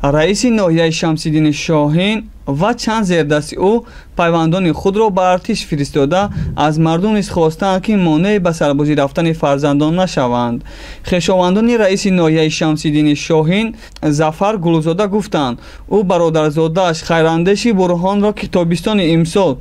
раиси ноҳияи Шамсиддини Шоҳин ва чанд зердасти ӯ пайвандони худро ба артиш фиристода аз мардум низ хостанд ки монеъ ба сарбозӣ рафтани фарзандон нашаванд. хешовандони раиси ноҳияи Шамсиддини Шоҳин Зафар Гулзода гуфтанд, ӯ бародарзодааш Хайрандеши Бурҳонро ки тобистони имсол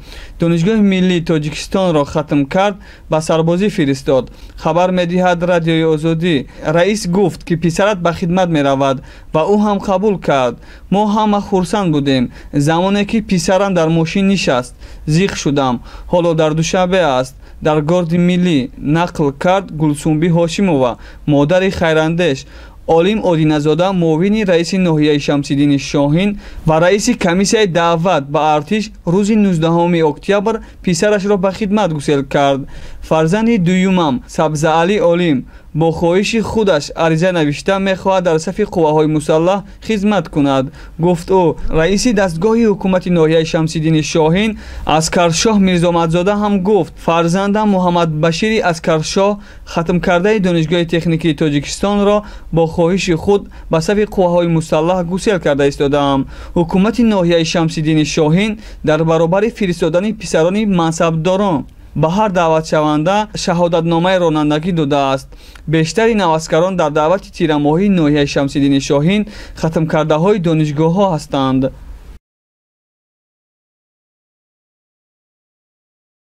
Донишгоҳи миллии Тоҷикистонро хатм кард, ба сарбозӣ фиристод. хабар медиҳад Радиои Озодӣ. Раис гуфт ки писарат ба хидмат меравад ва ӯ ҳам қабул кард. мо ҳама хурсанд будем. замоне ки писарам дар мошин нишаст, зиқ шудам. ҳоло дар Душанбе аст. дар Горди миллӣ, нақл кард Гулсумби Ҳошимова, модари Хайрандеш. олим Одиназода, муовини раиси ноҳияи Шамсиддини Шоҳин ва раиси комиссияи даъват ба артиш рӯзи 19 октябр писарашро ба хидмат гусел кард. фарзанди дуюмам Сабзаалӣ Олим бо хоҳиши худаш ариза навишта мехоҳад дар сафи қувваҳои мусаллаҳ хизмат кунад, гуфт ӯ. раиси дастгоҳи ҳукумати ноҳияи Шамсиддини Шоҳин Аскаршоҳ Мирзомадзода ҳам гуфт, фарзандам Муҳаммадбашири Аскаршоҳ хатмкардаи Донишгоҳи техникии Тоҷикистонро бо хоҳиши худ ба сафи қувваҳои мусаллаҳ гусел карда истодаам. ҳукумати ноҳияи Шамсиддини Шоҳин дар баробари фиристодани писарони мансабдорон ба ҳар даъватшаванда шаҳодатномаи ронандагӣ додааст. бештари навазкарон дар даъвати тирамоҳии ноҳияи Шамсиддини Шоҳин хатмкардаҳои донишгоҳҳо ҳастанд.